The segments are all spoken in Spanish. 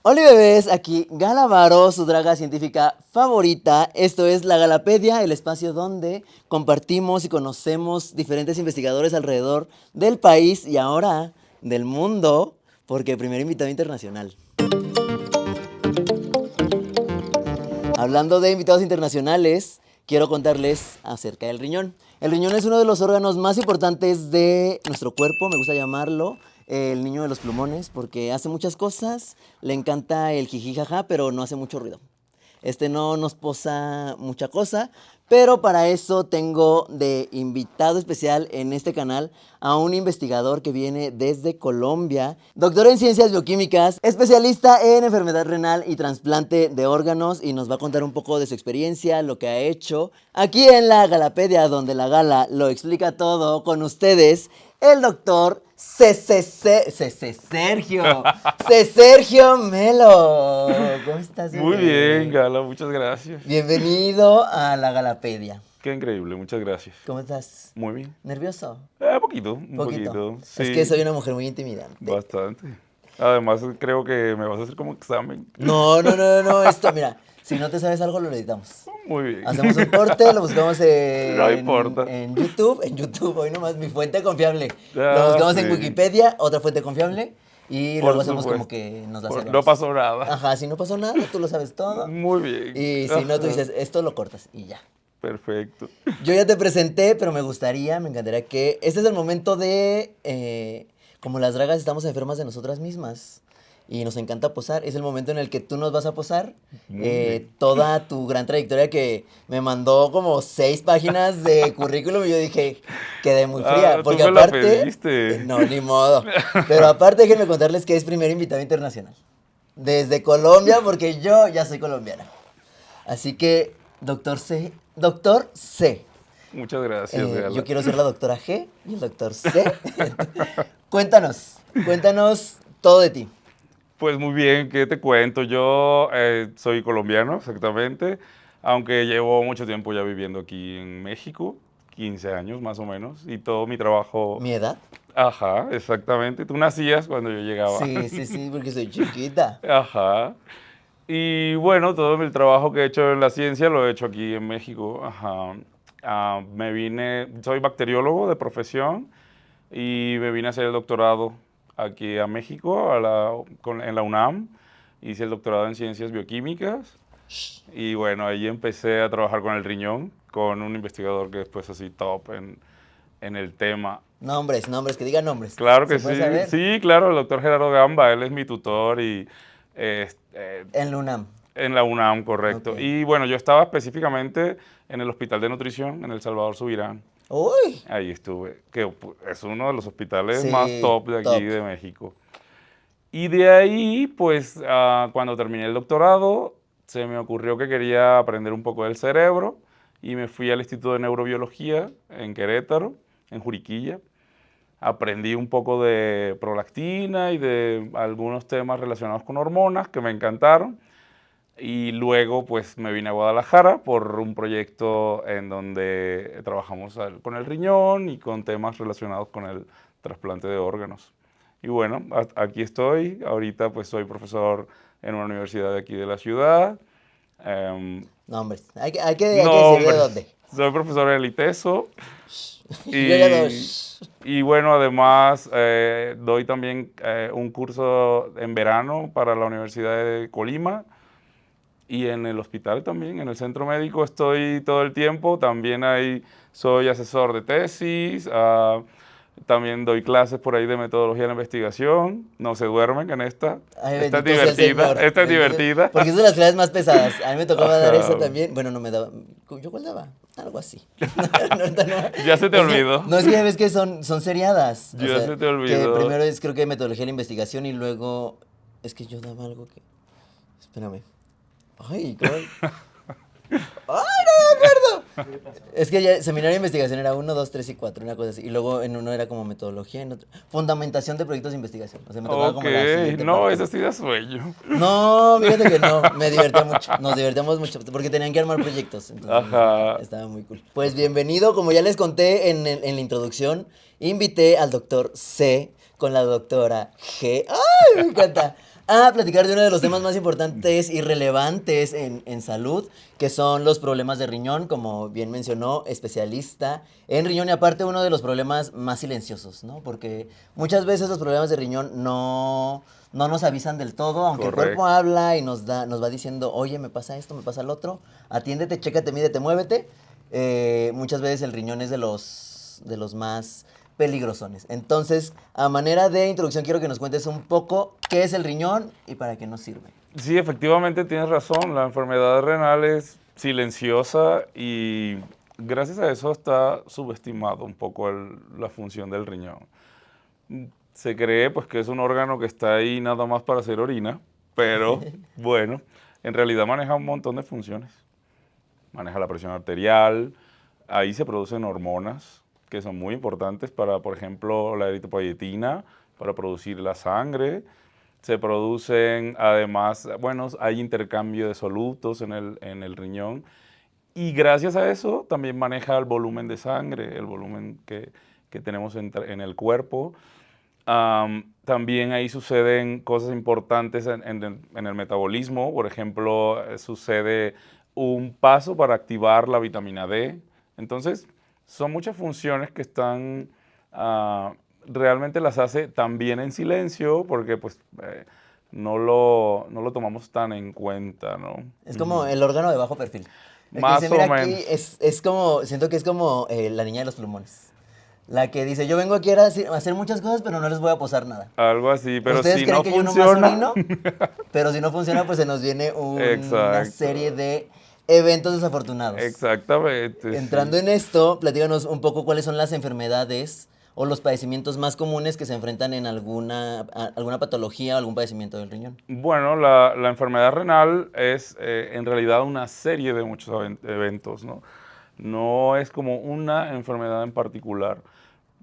Hola bebés, aquí Gala Varo, su draga científica favorita. Esto es La Galapedia, el espacio donde compartimos y conocemos diferentes investigadores alrededor del país y ahora del mundo, porque primer invitado internacional. Hablando de invitados internacionales, quiero contarles acerca del riñón. El riñón es uno de los órganos más importantes de nuestro cuerpo, me gusta llamarlo el niño de los plumones, porque hace muchas cosas, le encanta el jijijaja, pero no hace mucho ruido. Este no nos posa mucha cosa, pero para eso tengo de invitado especial en este canal a un investigador que viene desde Colombia, doctor en ciencias bioquímicas, especialista en enfermedad renal y trasplante de órganos, y nos va a contar un poco de su experiencia, lo que ha hecho aquí en la Galapedia, donde la Gala lo explica todo. Con ustedes, el doctor Sergio Melo. ¿Cómo estás, Muy bebé? bien, Gala, muchas gracias. Bienvenido a la Galapedia. Qué increíble, muchas gracias. ¿Cómo estás? Muy bien. ¿Nervioso? Un poquito, Poquito. sí. Es que soy una mujer muy intimidante. Bastante. Además, creo que me vas a hacer como examen. No, esto, mira, si no te sabes algo, lo editamos. Muy bien. Hacemos un corte, lo buscamos No importa. en YouTube, hoy nomás, mi fuente confiable. Lo Ah, buscamos en sí. Wikipedia, otra fuente confiable, y Por luego hacemos como supuesto. que nos la No sabemos. pasó nada. Ajá, si no pasó nada, tú lo sabes todo. Muy bien. Y si no, tú Ajá. dices, esto lo cortas y ya. Perfecto. Yo ya te presenté, pero me encantaría que... Este es el momento de... como las dragas estamos enfermas de nosotras mismas y nos encanta posar, es el momento en el que tú nos vas a posar Muy bien. toda tu gran trayectoria que me mandó como 6 páginas de currículum y yo dije, quedé muy fría, Ah, tú porque me la aparte... pediste. no, ni modo. Pero aparte déjenme contarles que es primer invitado internacional. Desde Colombia, porque yo ya soy colombiana. Así que, doctor C. Muchas gracias, Gala. Yo quiero ser la doctora G y el doctor C. Cuéntanos todo de ti. Pues muy bien, ¿qué te cuento? Yo soy colombiano, exactamente, aunque llevo mucho tiempo ya viviendo aquí en México, 15 años más o menos, y todo mi trabajo... ¿Mi edad? Ajá, exactamente. Tú nacías cuando yo llegaba. Sí, porque soy chiquita. Ajá. Y bueno, todo el trabajo que he hecho en la ciencia lo he hecho aquí en México. Ajá. Me vine, soy bacteriólogo de profesión y me vine a hacer el doctorado aquí a México, en la UNAM. Hice el doctorado en ciencias bioquímicas y bueno, ahí empecé a trabajar con el riñón, con un investigador que después así top en el tema. Nombres, que digan nombres. Claro que ¿Se puede sí, saber? sí, claro, el doctor Gerardo Gamba, él es mi tutor y En Lunam. en la UNAM, correcto. Ok. Y bueno, yo estaba específicamente en el Hospital de Nutrición, en El Salvador Subirán. Uy. Ahí estuve, que es uno de los hospitales más Sí, top de aquí top. de México. Y de ahí, pues, cuando terminé el doctorado, se me ocurrió que quería aprender un poco del cerebro y me fui al Instituto de Neurobiología en Querétaro, en Juriquilla. Aprendí un poco de prolactina y de algunos temas relacionados con hormonas que me encantaron. Y luego pues me vine a Guadalajara por un proyecto en donde trabajamos con el riñón y con temas relacionados con el trasplante de órganos. Y bueno, aquí estoy. Ahorita pues soy profesor en una universidad de aquí de la ciudad. Nombres. Hay que decir de Nombres. dónde. Soy profesor en el ITESO. Yo ya doy. Y bueno, además doy también un curso en verano para la Universidad de Colima y en el hospital también, en el centro médico estoy todo el tiempo. También ahí soy asesor de tesis, también doy clases por ahí de metodología de la investigación. No se duermen en esta. Ay, Esta es bendito sea el divertida, Señor. esta es divertida. Porque es de las clases más pesadas. A mí me tocaba dar esa Ajá. también. Bueno, no me daba. ¿Yo cuál daba? Algo así. No. Ya se te olvidó. No, es que ya ves que son seriadas. O Ya sea, se te que olvidó. primero es creo que metodología de la investigación y luego. Es que yo daba algo que. Espérame. Ay, ¿cómo? ¡Ay, no me acuerdo! Es que ya, seminario de investigación era 1, 2, 3 y 4, una cosa así. Y luego en uno era como metodología, en otro. Fundamentación de proyectos de investigación. O sea, me tocaba Ok, como la siguiente no, parte. esa sí da sueño. No, fíjate que no, me divertía mucho, nos divertíamos mucho, porque tenían que armar proyectos, entonces Ajá. estaba muy cool. Pues bienvenido, como ya les conté en la introducción, invité al doctor C con la doctora G. ¡Ay, me encanta! a platicar de uno de los temas más importantes y relevantes en salud, que son los problemas de riñón, como bien mencionó, especialista en riñón y aparte uno de los problemas más silenciosos, ¿no? Porque muchas veces los problemas de riñón no nos avisan del todo, aunque el cuerpo Correcto. habla y nos va diciendo, oye, me pasa esto, me pasa el otro, atiéndete, chécate, mídete, muévete. Muchas veces el riñón es de los más peligrosones. Entonces, a manera de introducción, quiero que nos cuentes un poco qué es el riñón y para qué nos sirve. Sí, efectivamente tienes razón. La enfermedad renal es silenciosa y gracias a eso está subestimado un poco la función del riñón. Se cree pues que es un órgano que está ahí nada más para hacer orina, pero bueno, en realidad maneja un montón de funciones. Maneja la presión arterial, ahí se producen hormonas que son muy importantes para, por ejemplo, la eritropoyetina, para producir la sangre. Se producen, además, bueno, hay intercambio de solutos en el riñón. Y gracias a eso también maneja el volumen de sangre, el volumen que tenemos en el cuerpo. También ahí suceden cosas importantes en el metabolismo. Por ejemplo, sucede un paso para activar la vitamina D. Entonces, son muchas funciones que están, realmente las hace también en silencio porque pues no lo tomamos tan en cuenta, ¿no? Es como el órgano de bajo perfil. El que dice, Más o mira, aquí menos. es como, siento que es como la niña de los plumones. La que dice, yo vengo aquí a hacer muchas cosas, pero no les voy a posar nada. Algo así, pero Ustedes si creen no que yo nomás funciona, orino, pero si no funciona, pues se nos viene una serie exacto, de eventos desafortunados. exactamente, Entrando sí. en esto, platícanos un poco cuáles son las enfermedades o los padecimientos más comunes que se enfrentan en alguna patología o algún padecimiento del riñón. Bueno, la enfermedad renal es en realidad una serie de muchos eventos, ¿no? No es como una enfermedad en particular.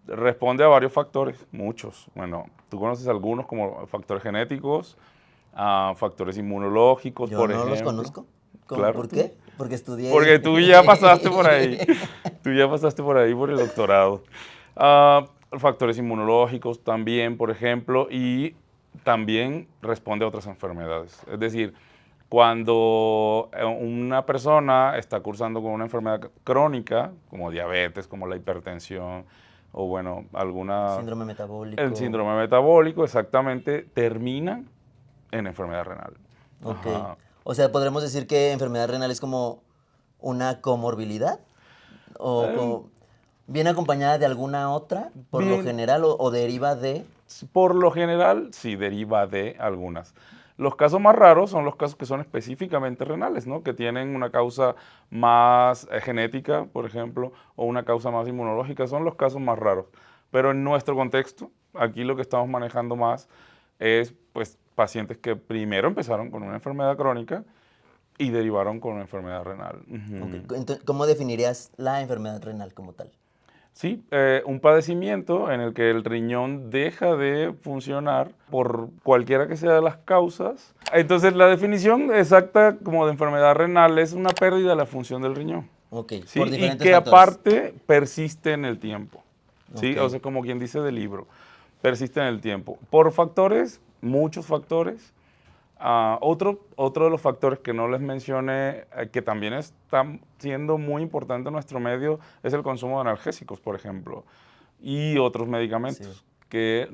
Responde a varios factores, muchos. Bueno, tú conoces algunos como factores genéticos, factores inmunológicos, Yo por no los ejemplo. conozco. Claro, ¿Por tú. qué? Porque Porque estudié. tú ya pasaste por ahí. Tú ya pasaste por ahí por el doctorado. Factores inmunológicos también, por ejemplo, y también responde a otras enfermedades. Es decir, cuando una persona está cursando con una enfermedad crónica, como diabetes, como la hipertensión, o bueno, Síndrome el metabólico. síndrome metabólico, exactamente, termina en enfermedad renal. Ok. Ajá. O sea, podremos decir que enfermedad renal es como una comorbilidad. O Em, viene acompañada de alguna otra, por lo Bien, general, o deriva de. por lo general, sí deriva de algunas. Los casos más raros son los casos que son específicamente renales, ¿no? Que tienen una causa más genética, por ejemplo, o una causa más inmunológica, son los casos más raros. Pero en nuestro contexto, aquí lo que estamos manejando más es, pues, pacientes que primero empezaron con una enfermedad crónica y derivaron con una enfermedad renal. Ok, Ujú. ¿cómo definirías la enfermedad renal como tal? Sí, un padecimiento en el que el riñón deja de funcionar por cualquiera que sea de las causas. Entonces, la definición exacta como de enfermedad renal es una pérdida de la función del riñón, Ok, por ¿sí? Y diferentes que factores. aparte persiste en el tiempo, ¿sí? Ok, O sea, como quien dice del libro, persiste en el tiempo. Por factores, muchos factores. Otro de los factores que no les mencioné, que también está siendo muy importante en nuestro medio, es el consumo de analgésicos, por ejemplo, y otros sí. medicamentos que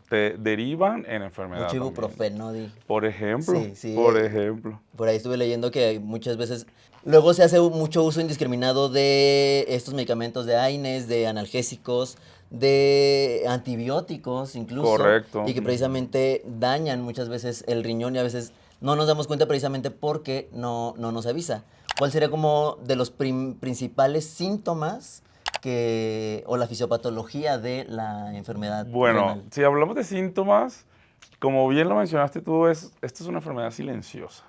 te derivan en enfermedad Mucho también. ibuprofeno, di. Por ejemplo, Sí, sí. por ejemplo. Por ahí estuve leyendo que muchas veces. Luego se hace mucho uso indiscriminado de estos medicamentos de AINES, de analgésicos, de antibióticos incluso, Correcto. y que Ujú. precisamente dañan muchas veces el riñón y a veces no nos damos cuenta precisamente porque no nos avisa. ¿Cuál sería como de los principales síntomas o la fisiopatología de la enfermedad Bueno, renal? si hablamos de síntomas, como bien lo mencionaste tú, esta es una enfermedad silenciosa.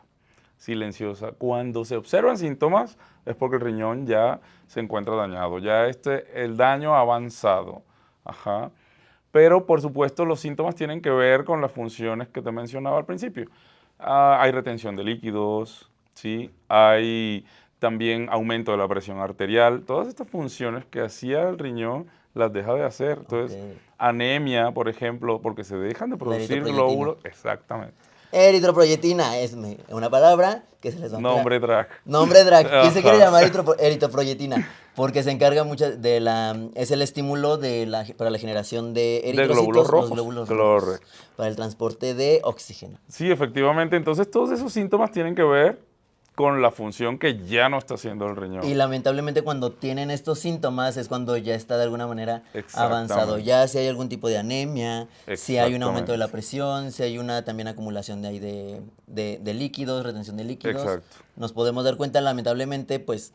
Silenciosa. Cuando se observan síntomas es porque el riñón ya se encuentra dañado, ya el daño ha avanzado. Ajá. Pero por supuesto los síntomas tienen que ver con las funciones que te mencionaba al principio. Hay retención de líquidos, ¿sí? Hay también aumento de la presión arterial. Todas estas funciones que hacía el riñón las deja de hacer. Ok. Entonces, anemia, por ejemplo, porque se dejan de La producir eritroproyetina. glóbulos. Exactamente. Eritroproyetina es una palabra que se les va a emplear. Nombre drag. Nombre drag. ¿Quién se quiere Ajá. llamar eritroproyetina? Porque se encarga mucho de la... Es el estímulo para la generación de De glóbulos eritrocitos, los rojos. glóbulos rojos, Correcto. para el transporte de oxígeno. Sí, efectivamente. Entonces todos esos síntomas tienen que ver con la función que ya no está haciendo el riñón. Y lamentablemente cuando tienen estos síntomas es cuando ya está de alguna manera avanzado. Exactamente. Ya si hay algún tipo de anemia, si hay un aumento de la Exactamente. presión, si hay una también acumulación de ahí de líquidos, retención de líquidos. Exacto. Nos podemos dar cuenta, lamentablemente, pues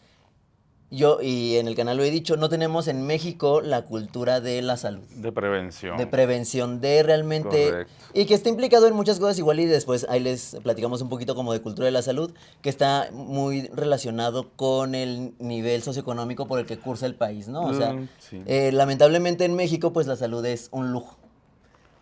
yo y en el canal lo he dicho, no tenemos en México la cultura de la salud. De prevención. De prevención, de realmente... Correcto. Y que está implicado en muchas cosas igual y después ahí les platicamos un poquito como de cultura de la salud, que está muy relacionado con el nivel socioeconómico por el que cursa el país, ¿no? O sea, Sí. lamentablemente en México pues la salud es un lujo.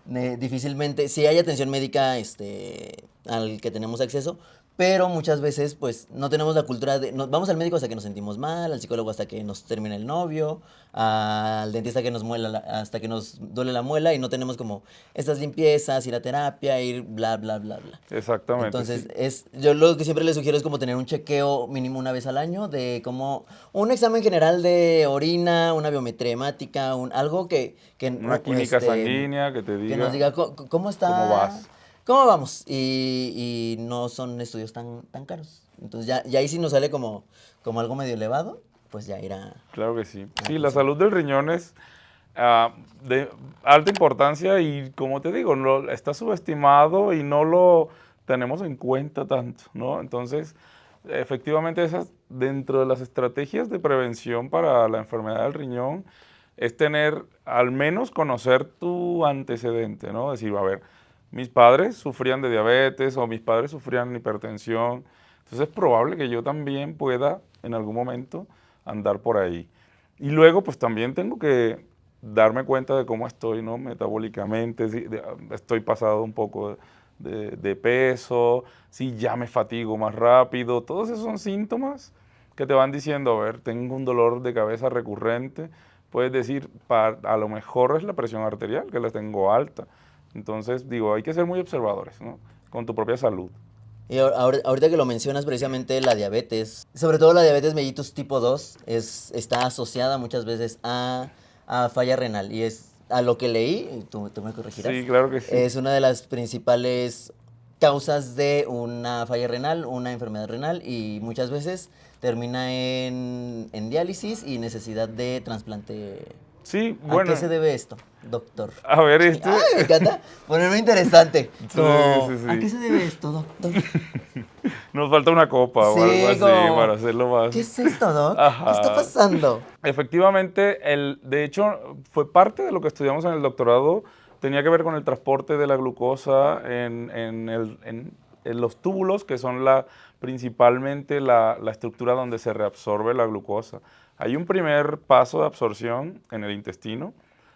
Difícilmente, sí hay atención médica al que tenemos acceso, pero muchas veces pues no tenemos la cultura de... vamos al médico hasta que nos sentimos mal, al psicólogo hasta que nos termina el novio, al dentista que nos hasta que nos duele la muela y no tenemos como estas limpiezas, ir a terapia, ir bla, bla, bla, bla. Exactamente. Entonces, Sí. yo lo que siempre les sugiero es como tener un chequeo mínimo una vez al año de como un examen general de orina, una biometría hemática, algo que Una química sanguínea que te que nos diga diga cómo está, cómo vas. cómo vamos. Y no son estudios tan caros. Entonces ya ahí sí nos sale como algo medio elevado, pues ya irá. Claro que sí. Ah, Sí, la pues sí. salud del riñón es de alta importancia y, como te digo, está subestimado y no lo tenemos en cuenta tanto, ¿no? Entonces, efectivamente, dentro de las estrategias de prevención para la enfermedad del riñón es tener, al menos conocer tu antecedente, ¿no? Decir, a ver, mis padres sufrían de diabetes o mis padres sufrían hipertensión, entonces es probable que yo también pueda en algún momento andar por ahí. Y luego, pues también tengo que darme cuenta de cómo estoy, ¿no? Metabólicamente, si estoy pasado un poco de peso, si ya me fatigo más rápido, todos esos son síntomas que te van diciendo, a ver, tengo un dolor de cabeza recurrente, puedes decir, a lo mejor es la presión arterial, que la tengo alta. Entonces, digo, hay que ser muy observadores, ¿no? Con tu propia salud. Y ahorita que lo mencionas precisamente la diabetes, sobre todo la diabetes mellitus tipo 2, está asociada muchas veces a falla renal y es a lo que leí, y tú me corregirás, Sí, claro que sí. es una de las principales causas de una falla renal, una enfermedad renal y muchas veces termina en diálisis y necesidad de trasplante. Sí, ¿A qué bueno, se debe esto, doctor? a ver, Ay, me encanta ponerme interesante. Sí, Como, sí, ¿a qué sí. se debe esto, doctor? Nos falta una copa o algo Sí, así como, para hacerlo más. ¿qué es esto, doc? ¿Qué está Ajá. pasando? Efectivamente, de hecho, fue parte de lo que estudiamos en el doctorado, tenía que ver con el transporte de la glucosa en los túbulos, que son principalmente la estructura donde se reabsorbe la glucosa. Hay un primer paso de absorción en el intestino,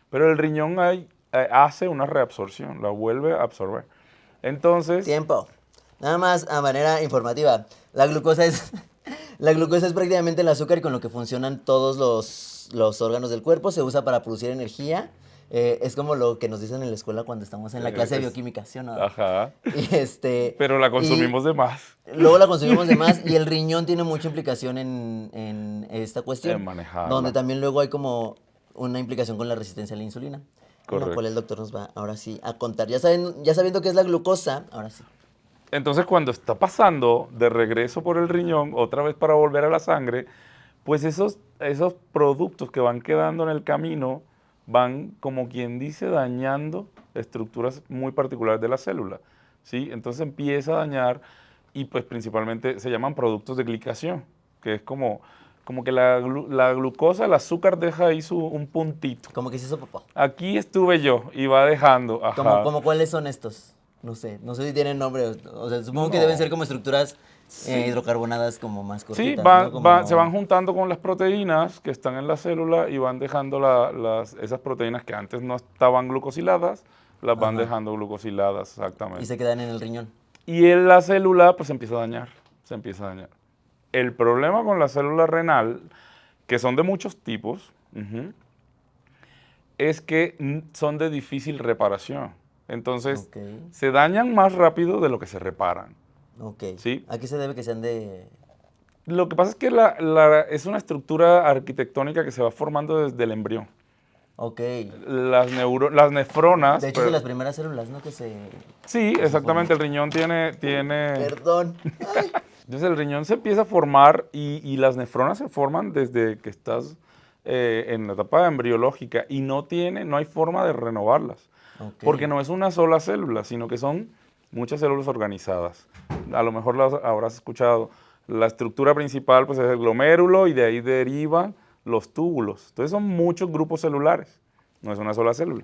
pero el riñón hace una reabsorción, la vuelve a absorber. Entonces, Tiempo. Nada más a manera informativa. La glucosa es prácticamente el azúcar con lo que funcionan todos los órganos del cuerpo. Se usa para producir energía. Es como lo que nos dicen en la escuela cuando estamos en la clase de bioquímica, ¿sí o no? ajá, Y pero la y consumimos de más luego la consumimos de más y el riñón tiene mucha implicación en esta en cuestión, donde manejarla. también luego hay como una implicación con la resistencia a la insulina, en la cual el Correcto. doctor nos va ahora sí a contar. Ya sabiendo qué es la glucosa, ahora sí. Entonces, cuando está pasando de regreso por el riñón, otra vez para volver a la sangre, pues esos productos que van quedando en el camino van, como quien dice, dañando estructuras muy particulares de la célula, ¿sí? Entonces empieza a dañar y pues principalmente se llaman productos de glicación, que es como que la glucosa, el azúcar deja ahí un puntito. Como que se hizo popó. Aquí estuve yo y va dejando, ajá. Como cuáles son estos. No sé si tienen nombre. O sea, supongo que deben No, ser como estructuras sí. hidrocarbonadas como más Sí, cortitas, ¿no? se van Como... juntando con las proteínas que están en la célula y van dejando esas proteínas que antes no estaban glucosiladas, las van Ajá. dejando glucosiladas, Y exactamente. se quedan en el riñón. Y en la célula pues se empieza a dañar, se empieza a dañar. El problema con la célula renal, que son de muchos tipos, es que son de difícil reparación. Entonces, Ok, se dañan más rápido de lo que se reparan, ok. ¿sí? ¿A qué se debe que sean de...? Lo que pasa es que es una estructura arquitectónica que se va formando desde el embrión. Ok. Las nefronas, De hecho, es de las primeras células, ¿no? sí, Que se forman. exactamente, el riñón tiene. Perdón. Ay. Entonces el riñón se empieza a formar y las nefronas se forman desde que estás en la etapa embriológica y no hay forma de renovarlas, Ok. porque no es una sola célula, sino que son muchas células organizadas. A lo mejor las habrás escuchado. La estructura principal pues, es el glomérulo y de ahí derivan los túbulos. Entonces son muchos grupos celulares, no es una sola célula.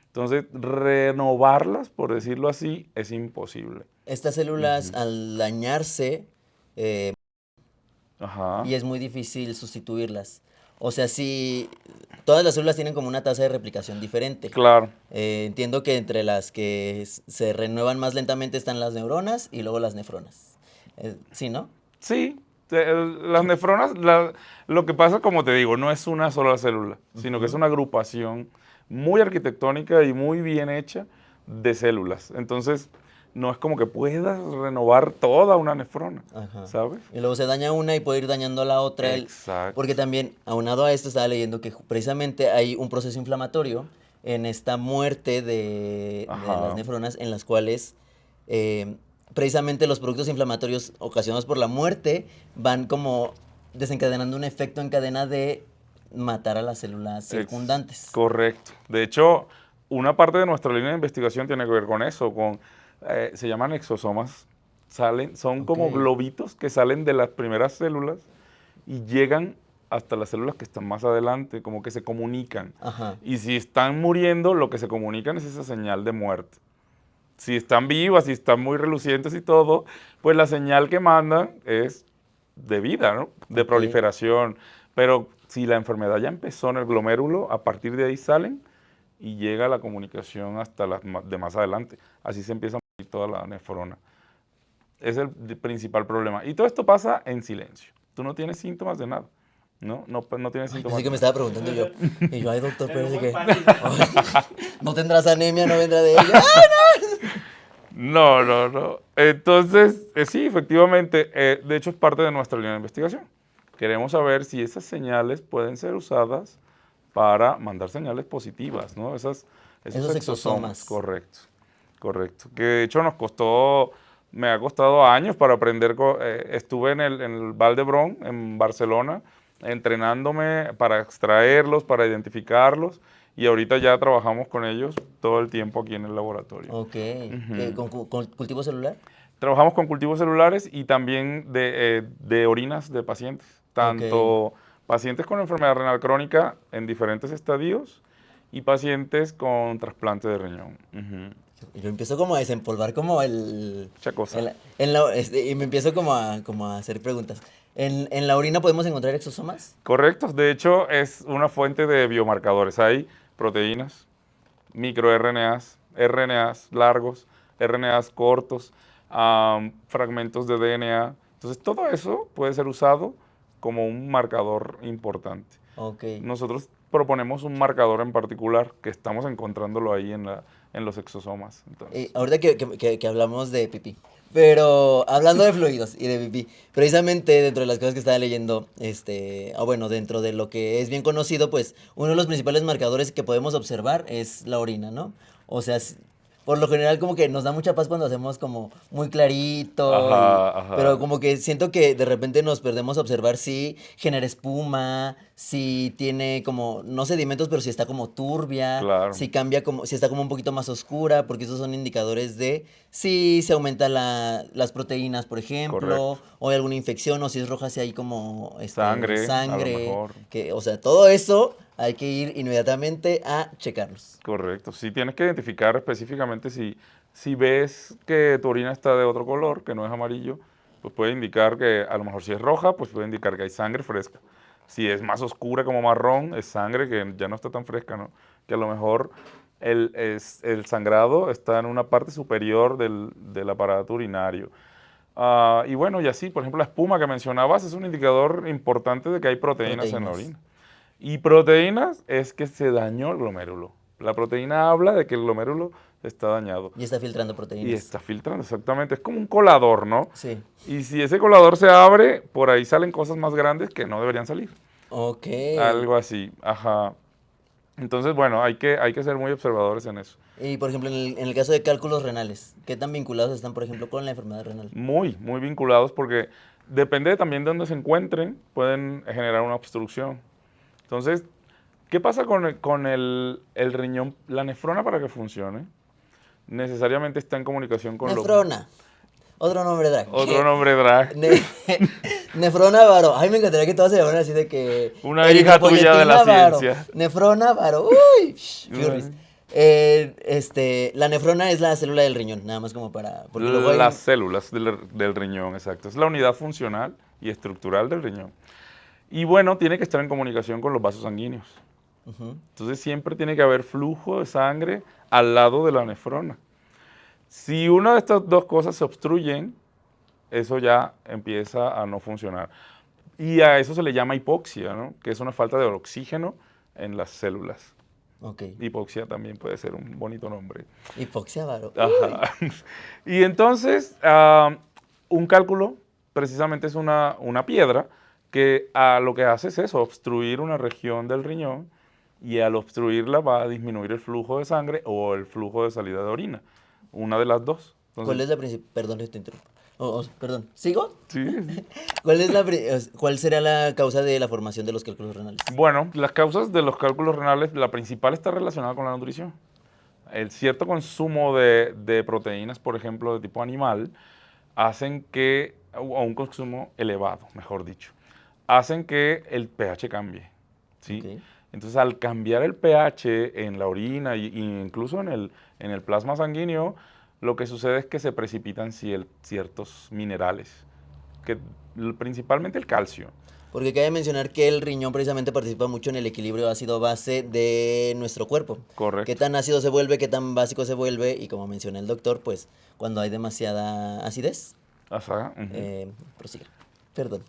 Entonces renovarlas, por decirlo así, es imposible. Estas células, al dañarse, eh, Ajá, y es muy difícil sustituirlas. O sea, si todas las células tienen como una tasa de replicación diferente. claro. Entiendo que entre las que se renuevan más lentamente están las neuronas y luego las nefronas. Sí, ¿no? Sí, las nefronas, lo que pasa, como te digo, no es una sola célula, sino que es Ujú. una agrupación muy arquitectónica y muy bien hecha de células. Entonces, no es como que puedas renovar toda una nefrona, Ajá. ¿sabes? Y luego se daña una y puede ir dañando a la otra. Exacto. Porque también, aunado a esto, estaba leyendo que precisamente hay un proceso inflamatorio en esta muerte de las Ajá, nefronas, en las cuales eh, precisamente los productos inflamatorios ocasionados por la muerte van como desencadenando un efecto en cadena de matar a las células circundantes. correcto. De hecho, una parte de nuestra línea de investigación tiene que ver con eso, se llaman exosomas. Son Ok. como globitos que salen de las primeras células y llegan hasta las células que están más adelante, como que se comunican. Ajá. Y si están muriendo, lo que se comunican es esa señal de muerte. Si están vivas, si están muy relucientes y todo, pues la señal que mandan es de vida, ¿no? De Ok. proliferación. Pero si la enfermedad ya empezó en el glomérulo, a partir de ahí salen y llega la comunicación hasta las de más adelante. Así se empieza a morir toda la nefrona. Es el principal problema. Y todo esto pasa en silencio. Tú no tienes síntomas de nada. No tienes Ay, pensé síntomas que de me nada. estaba preguntando yo. Y yo, ay, doctor, Me dio parece muy que. pálido. No tendrás anemia, no vendrá de ella. No. Entonces, sí, efectivamente, de hecho es parte de nuestra línea de investigación. Queremos saber si esas señales pueden ser usadas para mandar señales positivas, ¿no? Esos Esos exosomas, exosomas. correcto, correcto. Que de hecho me ha costado años para aprender. Estuve en el Vall d'Hebron, en Barcelona, entrenándome para extraerlos, para identificarlos, y ahorita ya trabajamos con ellos todo el tiempo aquí en el laboratorio. Ok. Ujú. ¿Con cultivo celular? Trabajamos con cultivos celulares y también de orinas de pacientes, Ok. tanto pacientes con enfermedad renal crónica en diferentes estadios y pacientes con trasplante de riñón. Ujú. Y yo empiezo como a desempolvar como Mucha cosa. y me empiezo como a hacer preguntas. ¿En la orina podemos encontrar exosomas? Correcto, de hecho es una fuente de biomarcadores. Hay proteínas, microRNAs, RNAs largos, RNAs cortos, fragmentos de DNA. Entonces todo eso puede ser usado como un marcador importante. Ok. Nosotros proponemos un marcador en particular que estamos encontrándolo ahí en los exosomas. Entonces, Ahorita que hablamos de pipí. Pero hablando de fluidos y de pipí, precisamente dentro de las cosas que estaba leyendo, bueno, dentro de lo que es bien conocido, pues uno de los principales marcadores que podemos observar es la orina, ¿no? O sea, por lo general como que nos da mucha paz cuando hacemos como muy clarito ajá, pero ajá, como que siento que de repente nos perdemos a observar si genera espuma, si tiene como, no sedimentos, pero si está como turbia, claro, si cambia como, si está como un poquito más oscura, porque esos son indicadores de si se aumenta las proteínas, por correcto. ejemplo, o hay alguna infección, o si es roja, si hay como Sangre, a lo sangre, mejor. que, o sea, todo eso hay que ir inmediatamente a checarlos. Correcto. Sí tienes que identificar específicamente si ves que tu orina está de otro color, que no es amarillo, pues puede indicar que a lo mejor si es roja, pues puede indicar que hay sangre fresca. Si es más oscura como marrón, es sangre que ya no está tan fresca, ¿no? Que a lo mejor el sangrado está en una parte superior del aparato urinario. Y bueno, y así, por ejemplo, la espuma que mencionabas es un indicador importante de que hay proteínas en la Proteínas. orina. Y proteínas es que se dañó el glomérulo. La proteína habla de que el glomérulo está dañado. Y está filtrando proteínas. Y está filtrando, exactamente. Es como un colador, ¿no? Sí. Y si ese colador se abre, por ahí salen cosas más grandes que no deberían salir. Ok. Algo así, ajá. Entonces, bueno, hay que ser muy observadores en eso. Y por ejemplo, en el caso de cálculos renales, ¿qué tan vinculados están, por ejemplo, con la enfermedad renal? Muy, muy vinculados porque depende también de dónde se encuentren, pueden generar una obstrucción. Entonces, ¿qué pasa con el riñón? La nefrona, para que funcione, necesariamente está en comunicación con los... Nefrona. Otro nombre drag. Otro nombre drag. Ne- Nefrona Varo. Ay, me encantaría que todos se llamaran así de que... Una hija tuya de la Varo. ciencia. Nefrona Varo. Uy, furries. La nefrona es la célula del riñón, nada más como para... Porque luego hay... Las células del riñón, exacto. Es la unidad funcional y estructural del riñón. Y bueno, tiene que estar en comunicación con los vasos sanguíneos. Ujú. Entonces siempre tiene que haber flujo de sangre al lado de la nefrona. Si una de estas dos cosas se obstruyen, eso ya empieza a no funcionar. Y a eso se le llama hipoxia, ¿no? Que es una falta de oxígeno en las células. Ok. Hipoxia también puede ser un bonito nombre. Hipoxia Varo. Ajá. Y entonces, un cálculo precisamente es una piedra que lo que hace es eso, obstruir una región del riñón, y al obstruirla va a disminuir el flujo de sangre o el flujo de salida de orina. Una de las dos. ¿Cuál Entonces, es la principal? Perdón, te interrumpo. Perdón, ¿sigo? sí, sí. ¿Cuál será la causa de la formación de los cálculos renales? Bueno, las causas de los cálculos renales, la principal está relacionada con la nutrición. El cierto consumo de proteínas, por ejemplo, de tipo animal, hacen que, o un consumo elevado, mejor dicho, hacen que el pH cambie, ¿sí? Ok. Entonces, al cambiar el pH en la orina y incluso en el plasma sanguíneo, lo que sucede es que se precipitan ciertos minerales, principalmente el calcio. Porque cabe mencionar que el riñón precisamente participa mucho en el equilibrio ácido-base de nuestro cuerpo. Correcto. Qué tan ácido se vuelve, qué tan básico se vuelve, y como menciona el doctor, pues cuando hay demasiada acidez, Ajá, ujú. prosigue. Perdón.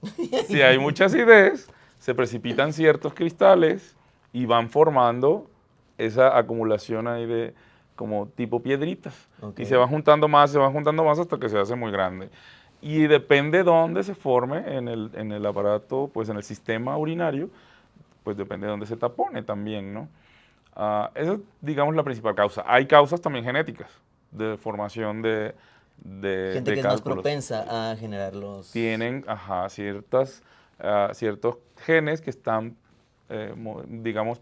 Si hay mucha acidez, se precipitan ciertos cristales y van formando esa acumulación ahí de como tipo piedritas. Ok. Y se van juntando más hasta que se hace muy grande. Y depende dónde se forme en el aparato, pues en el sistema urinario, pues depende de dónde se tapone también, ¿no? Esa es, digamos, la principal causa. Hay causas también genéticas de formación Gente de que es más cálculos. propensa a generar los... Tienen, ciertos genes que están, digamos,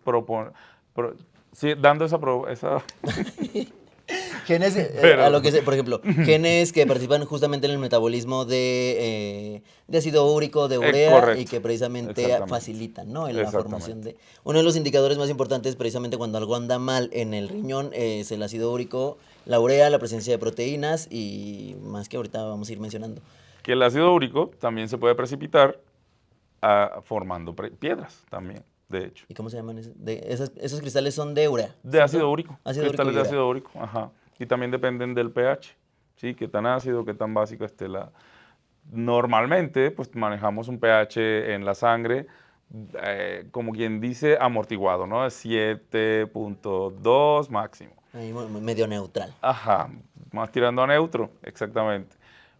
sí, dando esa Genes, pero, a lo que sé, por ejemplo, genes que participan justamente en el metabolismo de ácido úrico, de urea, y correcto, que precisamente exactamente, facilitan, ¿no? En la formación exactamente. de... Uno de los indicadores más importantes, precisamente cuando algo anda mal en el riñón, es el ácido úrico, la urea, la presencia de proteínas y más que ahorita vamos a ir mencionando. Que el ácido úrico también se puede precipitar formando piedras también, de hecho. ¿Y cómo se llaman? Esos cristales son de urea, De ácido ¿cierto? úrico, Ácido úrico cristales y de urea. ácido úrico, ajá. Y también dependen del pH, ¿sí? Qué tan ácido, qué tan básica esté la... Normalmente, pues manejamos un pH en la sangre, como quien dice, amortiguado, ¿no? De 7.2 máximo. Ahí medio neutral. Ajá, más tirando a neutro, exactamente.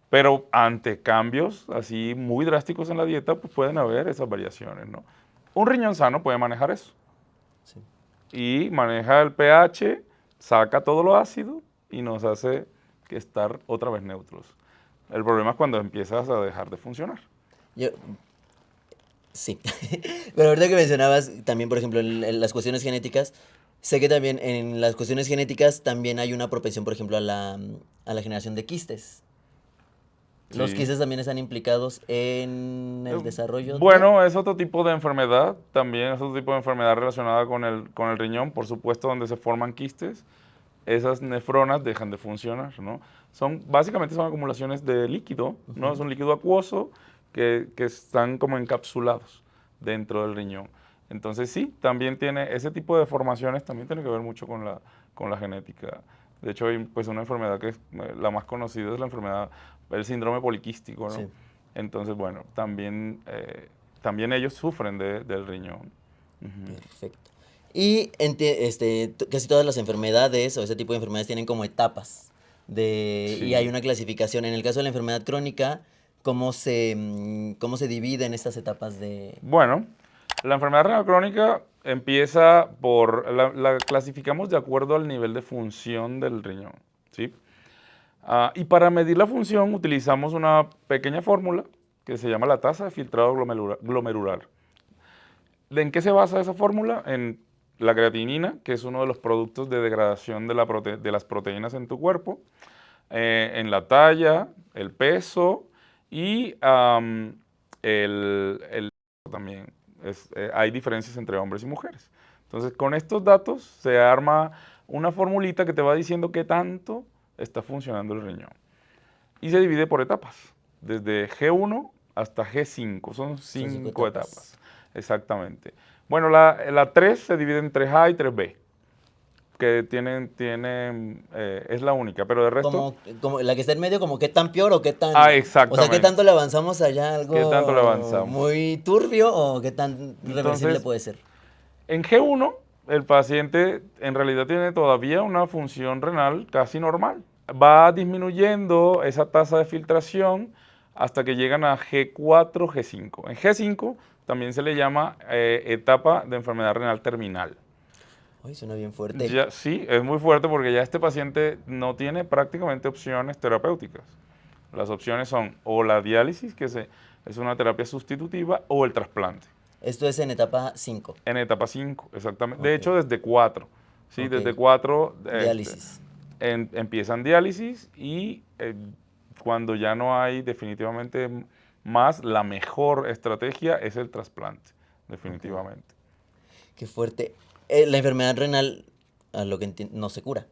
Pero ante cambios así muy drásticos en la dieta, pues pueden haber esas variaciones, ¿no? Un riñón sano puede manejar eso. Sí. Y maneja el pH, saca todo lo ácido y nos hace que estar otra vez neutros. El problema es cuando empiezas a dejar de funcionar. Yo, sí. Pero ahorita que mencionabas también, por ejemplo, en las cuestiones genéticas, sé que también en las cuestiones genéticas también hay una propensión, por ejemplo, a la generación de quistes. Los Sí. quistes también están implicados en el desarrollo de... Bueno, es otro tipo de enfermedad, también es otro tipo de enfermedad relacionada con el riñón, por supuesto, donde se forman quistes. Esas nefronas dejan de funcionar, ¿no? Básicamente son acumulaciones de líquido, ¿no? Es un líquido acuoso que están como encapsulados dentro del riñón. Entonces sí, también tiene, ese tipo de formaciones también tiene que ver mucho con la genética. De hecho, hay pues una enfermedad que es la más conocida, es la enfermedad, el síndrome poliquístico, ¿no? Sí, Entonces, bueno, también ellos sufren del riñón. Ujú. perfecto. Y casi todas las enfermedades o ese tipo de enfermedades tienen como etapas. Y hay Sí. una clasificación. En el caso de la enfermedad crónica, ¿cómo se dividen estas etapas de...? Bueno, la enfermedad renal crónica empieza por, la clasificamos de acuerdo al nivel de función del riñón, ¿sí? Y para medir la función utilizamos una pequeña fórmula que se llama la tasa de filtrado glomerular. ¿En qué se basa esa fórmula? En la creatinina, que es uno de los productos de degradación de las proteínas en tu cuerpo, en la talla, el peso y el también. Hay diferencias entre hombres y mujeres. Entonces, con estos datos se arma una formulita que te va diciendo qué tanto está funcionando el riñón. Y se divide por etapas, desde G1 hasta G5, son Son 5 etapas. etapas, exactamente. Bueno, la 3 se divide en 3A y 3B, que es la única, pero de resto, Como la que está en medio, como qué tan peor o qué tan... O sea, qué exactamente. tanto le avanzamos allá, ¿Qué tanto le algo avanzamos? muy turbio o qué tan reversible Entonces, puede ser. en G1, el paciente en realidad tiene todavía una función renal casi normal. Va disminuyendo esa tasa de filtración hasta que llegan a G4, G5. En G5 también se le llama etapa de enfermedad renal terminal. Uy, suena bien fuerte. Ya, sí, es muy fuerte porque ya este paciente no tiene prácticamente opciones terapéuticas. Las opciones son o la diálisis, es una terapia sustitutiva, o el trasplante. Esto es en etapa 5. En etapa 5, exactamente. De Ok, hecho, desde 4. ¿Sí? ok. Desde 4 Diálisis. empiezan diálisis y cuando ya no hay definitivamente más, la mejor estrategia es el trasplante, Ok. definitivamente. Qué fuerte. La enfermedad renal, a lo que no se cura.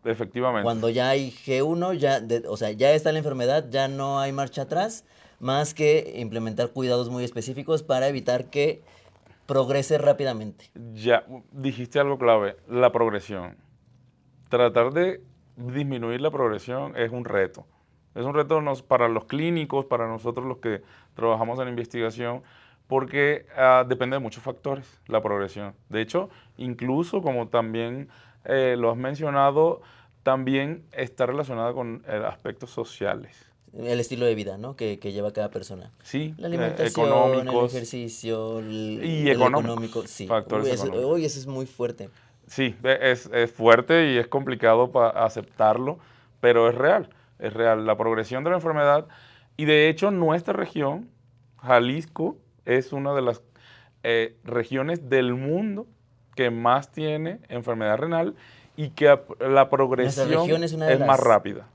Efectivamente. Cuando ya hay G1, o sea, ya está la enfermedad, ya no hay marcha atrás, más que implementar cuidados muy específicos para evitar que progrese rápidamente. Ya dijiste algo clave, la progresión. Tratar de disminuir la progresión es un reto. Es un reto para los clínicos, para nosotros los que trabajamos en investigación, porque depende de muchos factores la progresión. De hecho, incluso como también lo has mencionado, también está relacionada con aspectos sociales, El estilo de vida, ¿no? Que lleva cada persona. sí, La alimentación, el económicos ejercicio, y el económico, económicos, sí. factores Uy, económicos. eso es muy fuerte. Sí, es fuerte y es complicado para aceptarlo, pero es real, es real. La progresión de la enfermedad, y de hecho nuestra región, Jalisco, es una de las regiones del mundo que más tiene enfermedad renal y que la Nuestra región progresión es una de es más las... rápida.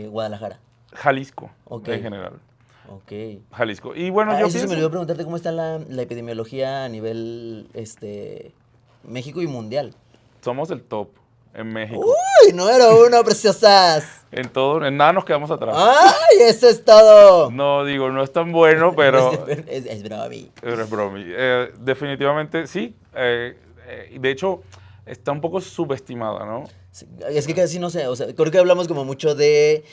Guadalajara. Jalisco, Ok, en general. ok. Jalisco. Y bueno, yo Eso se me olvidó pienso, preguntarte cómo está la epidemiología a nivel, México y mundial. somos el top en México. ¡Uy, número uno, preciosas! En todo, en nada nos quedamos atrás. ¡Ay, eso es todo! No, digo, no es tan bueno, No es, pero es bromi. es bromi. Definitivamente sí. Y de hecho, está un poco subestimada, ¿no? Sí, es que casi no sé, o sea, creo que hablamos como mucho de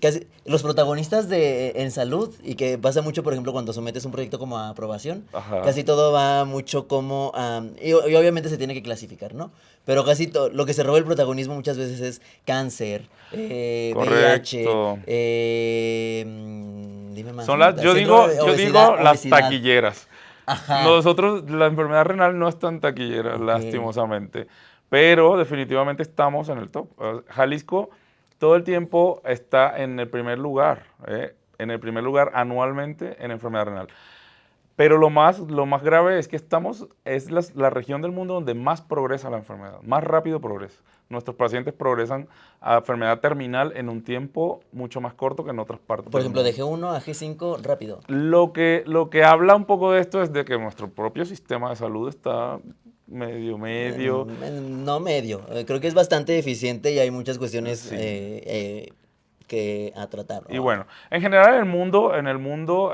casi los protagonistas en salud y que pasa mucho, por ejemplo, cuando sometes un proyecto como a aprobación, Ajá. casi todo va mucho como y obviamente se tiene que clasificar, ¿no? Pero casi lo que se roba el protagonismo muchas veces es cáncer, VIH, Correcto. dime más, Son ¿no? las, yo Síndrome digo, de yo obesidad, digo las obesidad. taquilleras. Ajá, Nosotros, la enfermedad renal no es tan taquillera, ok. lastimosamente, pero definitivamente estamos en el top. Jalisco todo el tiempo está en el primer lugar, en el primer lugar anualmente en enfermedad renal. Pero lo más grave es que es la región del mundo donde más progresa la enfermedad, más rápido progresa. Nuestros pacientes progresan a enfermedad terminal en un tiempo mucho más corto que en otras partes Por del ejemplo, de mundo. G1 a G5 rápido. Lo que habla un poco de esto es de que nuestro propio sistema de salud está medio, No medio, creo que es bastante eficiente y hay muchas cuestiones sí. que a tratar. Y bueno, en general en el mundo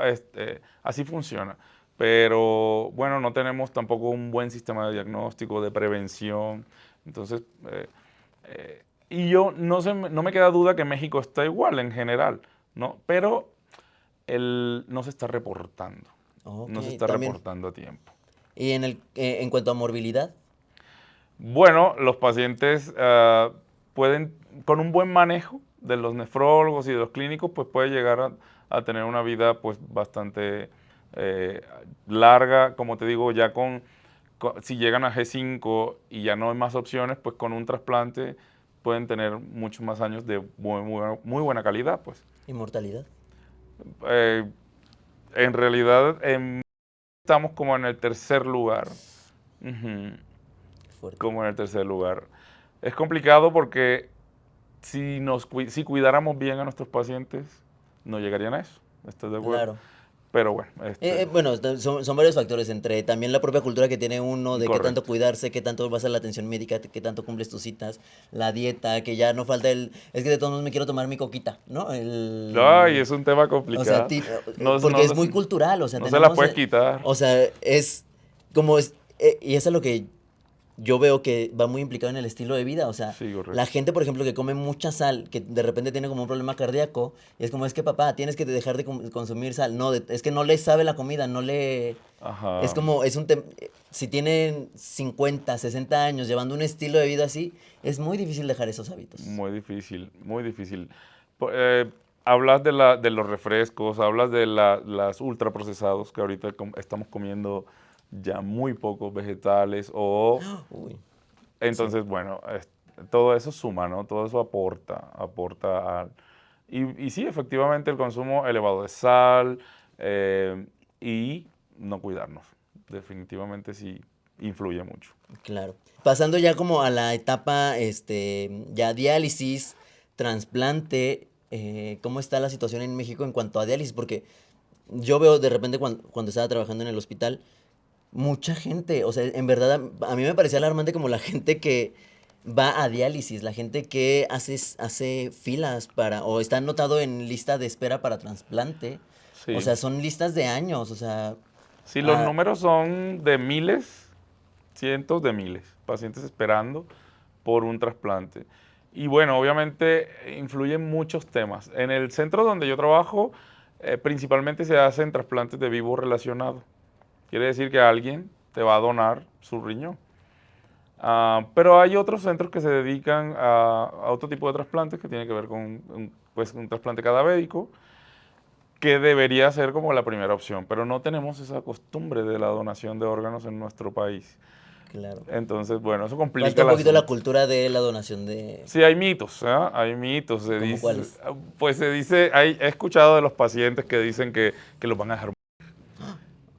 así funciona. Pero bueno, no tenemos tampoco un buen sistema de diagnóstico, de prevención. Entonces, y yo no me queda duda que México está igual en general, ¿no? Pero no se está reportando. Ok, No se está también. reportando a tiempo. Y en cuanto a morbilidad, Bueno, los pacientes pueden, con un buen manejo de los nefrólogos y de los clínicos, pues puede llegar a tener una vida pues bastante eh, larga, como te digo, ya si llegan a G5 y ya no hay más opciones, pues con un trasplante pueden tener muchos más años de muy buena calidad, pues. inmortalidad. Eh, en realidad estamos como en el tercer lugar. Ujú. Fuerte. Como en el tercer lugar. Es complicado porque si cuidáramos bien a nuestros pacientes, no llegarían a eso. ¿Estás de acuerdo? Claro. Pero bueno, Bueno, son varios factores, entre también la propia cultura que tiene uno, de qué tanto correcto. cuidarse, qué tanto vas a la atención médica, qué tanto cumples tus citas, la dieta, que ya no falta es que de todos modos me quiero tomar mi coquita, ¿no? Ay, es un tema O sea, complicado. No, porque no, es muy cultural, o sea, no se la tenemos, puedes quitar. o sea, es como y eso es lo que yo veo que va muy implicado en el estilo de vida. O sea, Sí, la correcto. gente, por ejemplo, que come mucha sal, que de repente tiene como un problema cardíaco, y es como, es que papá, tienes que dejar de consumir sal. No, es que no le sabe la comida, no le... Es Ajá. como, si tienen 50 60 años llevando un estilo de vida así, es muy difícil dejar esos hábitos. Muy difícil, muy difícil. Hablas de los refrescos, hablas de las ultraprocesados, que ahorita estamos comiendo ya muy pocos vegetales o Uy, sí, entonces, bueno, todo eso suma, ¿no? Todo eso aporta y sí, efectivamente, el consumo elevado de sal y no cuidarnos. Definitivamente sí influye mucho. claro. Pasando ya como a la etapa, ya diálisis, trasplante, ¿cómo está la situación en México en cuanto a diálisis? Porque yo veo de repente cuando estaba trabajando en el hospital, mucha gente, o sea, en verdad a mí me parecía alarmante como la gente que va a diálisis, la gente que hace filas o está anotado en lista de espera para trasplante. O Sí. sea, son listas de años, o sea, Sí, los ah, números son de miles, cientos de miles, pacientes esperando por un trasplante. Y bueno, obviamente influyen muchos temas. En el centro donde yo trabajo, principalmente se hacen trasplantes de vivo relacionado. Quiere decir que alguien te va a donar su riñón. Pero hay otros centros que se dedican a otro tipo de trasplantes que tiene que ver con pues, un trasplante cadavérico, que debería ser como la primera opción, pero no tenemos esa costumbre de la donación de órganos en nuestro país. claro. Entonces, bueno, eso complica Falta el un poquito la asunto. cultura de la donación de... Sí, hay mitos, ¿ah? Hay mitos. ¿Como cuáles? Pues se dice, he escuchado de los pacientes que dicen que los van a dejar,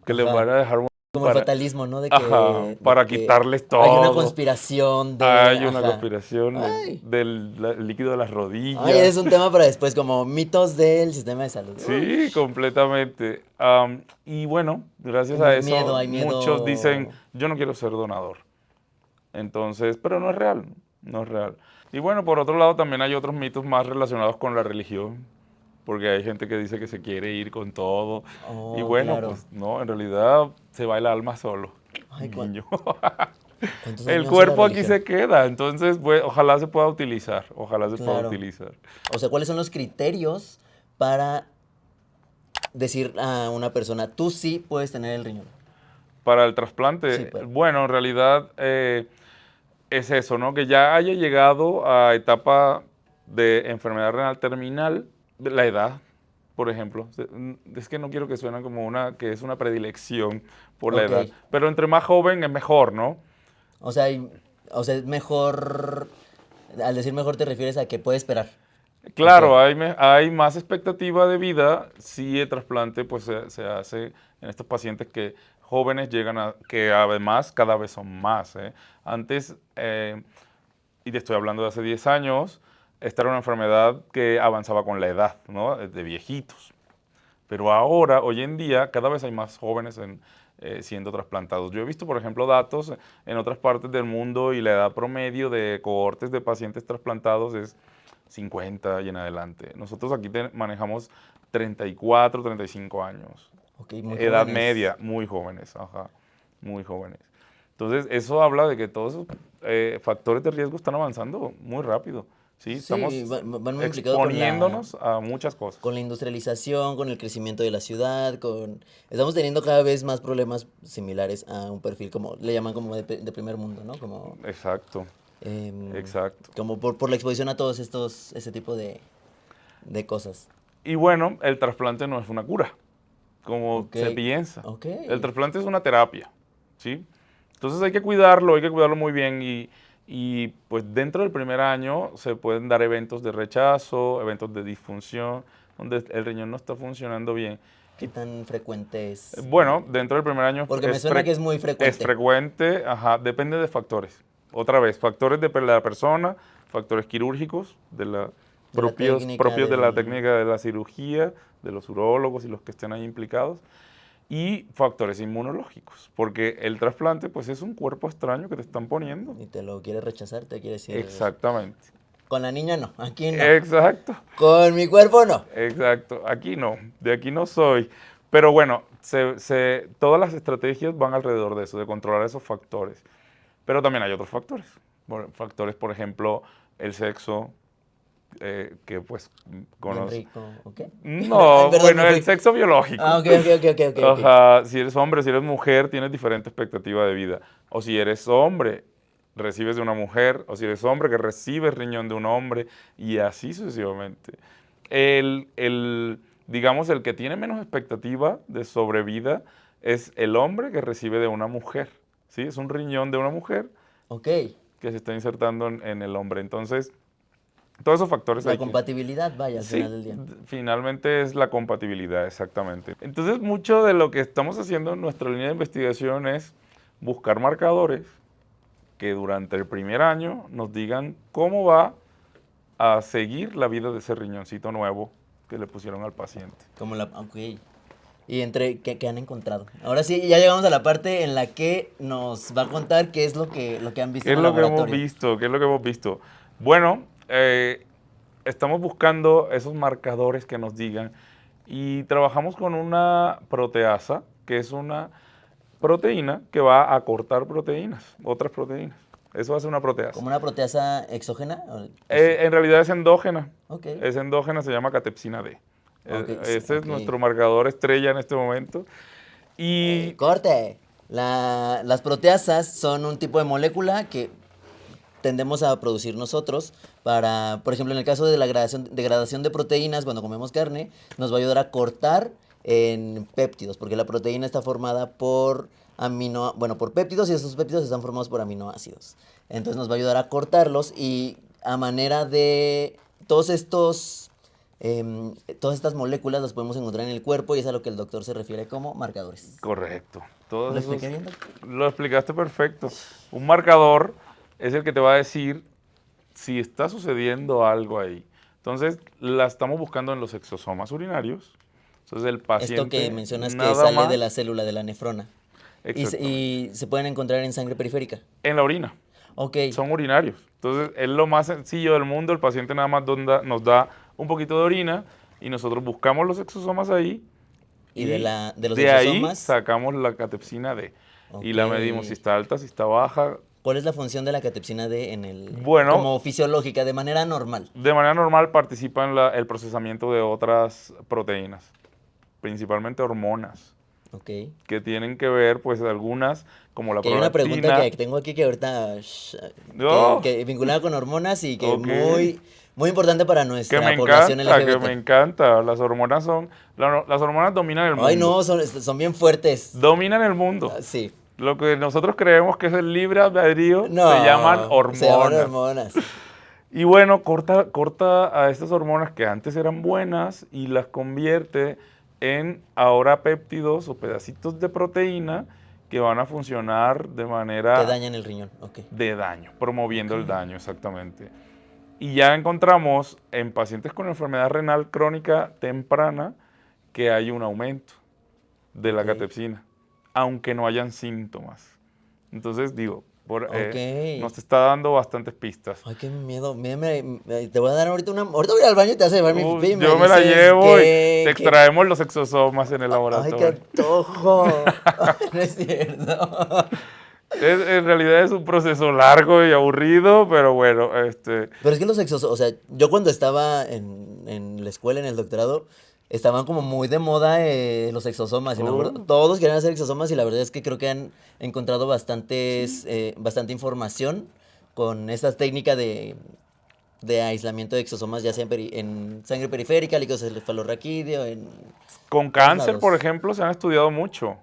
que les van Ajá. a dejar Como el para, fatalismo, ¿no? ajá, De para que quitarles hay una todo. conspiración de... Hay una Ajá. conspiración Ay. del líquido de las Ay, rodillas. es un tema para después, como mitos del sistema de salud. Uy. Sí, completamente. Y bueno, gracias Como a hay eso, hay muchos dicen, miedo. yo no quiero ser donador. Entonces, pero no es real, no es real. Y bueno, por otro lado, también hay otros mitos más relacionados con la religión, porque hay gente que dice que se quiere ir con todo. Y Oh, bueno, claro. pues no, en realidad se va el alma solo. Ay, Guiño. ¿cuántos El años hace la cuerpo aquí religión? se queda, entonces pues, ojalá se pueda utilizar, ojalá se pueda Claro. utilizar. O sea, ¿cuáles son los criterios para decir a una persona, tú sí puedes tener el riñón? Para el Sí, trasplante, pues. bueno, en realidad es eso, ¿no? Que ya haya llegado a etapa de enfermedad renal terminal, de la edad, por ejemplo. Es que no quiero que suene como que es una predilección por la Ok. edad, pero entre más joven es mejor, ¿no? O sea, o sea, es mejor. Al decir mejor te refieres a que puede esperar. Ok. Claro, hay más expectativa de vida si el trasplante pues, se hace en estos pacientes que jóvenes llegan que además cada vez son más. ¿Eh? Antes, y te estoy hablando de hace 10 años, esta era una enfermedad que avanzaba con la edad, ¿no? De viejitos. Pero ahora, hoy en día, cada vez hay más jóvenes siendo trasplantados. Yo he visto, por ejemplo, datos en otras partes del mundo y la edad promedio de cohortes de pacientes trasplantados es 50 y en adelante. Nosotros aquí manejamos 34, 35 años. Ok, muy Edad jóvenes. media, muy jóvenes, ajá, muy jóvenes. Entonces, eso habla de que todos esos factores de riesgo están avanzando muy rápido. ¿sí? Sí, Estamos van muy implicados con exponiéndonos a muchas cosas. con la industrialización, con el crecimiento de la ciudad, Estamos teniendo cada vez más problemas similares a un perfil como, le llaman como de primer mundo, ¿no? Como, Exacto, em, exacto. como por la exposición a todos ese tipo de cosas. Y bueno, el trasplante no es una cura, como Ok, se piensa. ok. El trasplante es una terapia, ¿sí? Entonces hay que cuidarlo muy bien y pues dentro del primer año se pueden dar eventos de rechazo, eventos de disfunción, donde el riñón no está funcionando bien. ¿Qué tan frecuente es? Bueno, dentro del primer año Porque me suena que es muy es frecuente. frecuente, ajá, depende de factores. Otra vez, factores de la persona, factores quirúrgicos, De la técnica, propios de la técnica de la cirugía, de los urólogos y los que estén ahí implicados, y factores inmunológicos, porque el trasplante pues es un cuerpo extraño que te están poniendo. y te lo quiere rechazar, te quiere decir, Exactamente. con la niña no, aquí no. Exacto. Con mi cuerpo no. Exacto, aquí no, de aquí no soy. Pero bueno, todas las estrategias van alrededor de eso, de controlar esos factores. Pero también hay otros factores. Factores, por ejemplo, el sexo, que pues Bien conoce. rico, ¿ok? Ay, No, perdón, bueno, me el fui. sexo biológico. Ah, ok. Ajá, si eres hombre, si eres mujer, tienes diferente expectativa de vida. O si eres hombre, recibes de una mujer. O si eres hombre, que recibes riñón de un hombre. Y así sucesivamente. Digamos, el que tiene menos expectativa de sobrevida es el hombre que recibe de una mujer. ¿Sí? Es un riñón de una mujer Ok, que se está insertando en el hombre. Entonces, todos esos factores la hay que... compatibilidad, vaya, al Sí, final del día. finalmente es la compatibilidad, exactamente. Entonces, mucho de lo que estamos haciendo en nuestra línea de investigación es buscar marcadores que durante el primer año nos digan cómo va a seguir la vida de ese riñoncito nuevo que le pusieron al paciente. Ok. Y ¿qué han encontrado? Ahora sí, ya llegamos a la parte en la que nos va a contar qué es lo que han visto ¿Qué en es el lo que hemos laboratorio. visto? ¿Qué es lo que hemos visto? Bueno, estamos buscando esos marcadores que nos digan y trabajamos con una proteasa, que es una proteína que va a cortar proteínas, otras proteínas. Eso hace una proteasa. ¿Como una proteasa exógena? En realidad es endógena. Ok. Es endógena, se llama catepsina D. Ok, Ese es ok. nuestro marcador estrella en este momento. Y Corte. Las proteasas son un tipo de molécula que tendemos a producir nosotros para, por ejemplo, en el caso de la degradación de proteínas, cuando comemos carne, nos va a ayudar a cortar en péptidos, porque la proteína está formada por por péptidos y esos péptidos están formados por aminoácidos. Entonces nos va a ayudar a cortarlos y a manera de todos estos, todas estas moléculas las podemos encontrar en el cuerpo y es a lo que el doctor se refiere como marcadores. correcto. ¿Lo Todos expliqué esos, bien, doctor? lo explicaste perfecto. Un marcador es el que te va a decir si está sucediendo algo ahí. Entonces, la estamos buscando en los exosomas urinarios. Entonces, el Esto que paciente mencionas que nada sale de la más, célula de la nefrona. exactamente, Y se pueden encontrar en sangre periférica. en la orina. Ok. Son urinarios. Entonces, es lo más sencillo del mundo. El paciente nada más nos da un poquito de orina y nosotros buscamos los exosomas ahí Y y de los de ahí exosomas. sacamos la catepsina D. Y Ok. la medimos si está alta, si está baja. ¿Cuál es la función de la catepsina D Bueno, como fisiológica, de manera normal? de manera normal participa en el procesamiento de otras proteínas, principalmente hormonas, Ok. que tienen que ver, pues, algunas, como la Que hay una pregunta prolactina. que tengo aquí que ahorita, ¡Oh! que vinculada con hormonas y que Ok. muy importante para Que me nuestra población encanta, que me LGBT. encanta. Las hormonas las hormonas dominan el Ay, mundo. no, son bien fuertes. Dominan el mundo. Ah, sí. Lo que nosotros creemos que es el libre albedrío se llaman No, se llaman hormonas. hormonas. Y bueno, corta a estas hormonas que antes eran buenas y las convierte en ahora péptidos o pedacitos de proteína que van a funcionar de Que manera dañan el riñón. Ok. de daño, promoviendo Ok. el daño exactamente. Y ya encontramos en pacientes con enfermedad renal crónica temprana que hay un aumento de la Ok. catepsina, aunque no hayan síntomas. Entonces digo, Ok. nos está dando bastantes pistas. Ay, qué miedo. Te voy a dar ahorita ahorita voy a ir al baño y te vas a llevar mi pipí y me Yo me la dices llevo y te extraemos los exosomas en el Ay, qué laboratorio. antojo. No es cierto. En realidad es un proceso largo y aburrido, pero bueno, Pero es que los exosomas, o sea, yo cuando estaba en la escuela, en el doctorado, estaban como muy de moda los exosomas, y no me acuerdo, oh, todos querían hacer exosomas y la verdad es que creo que han encontrado sí. bastante información con esta técnica de aislamiento de exosomas, ya sea en sangre periférica, líquido cefalorraquídeo, en Con todos cáncer, por lados. ejemplo, se han estudiado mucho,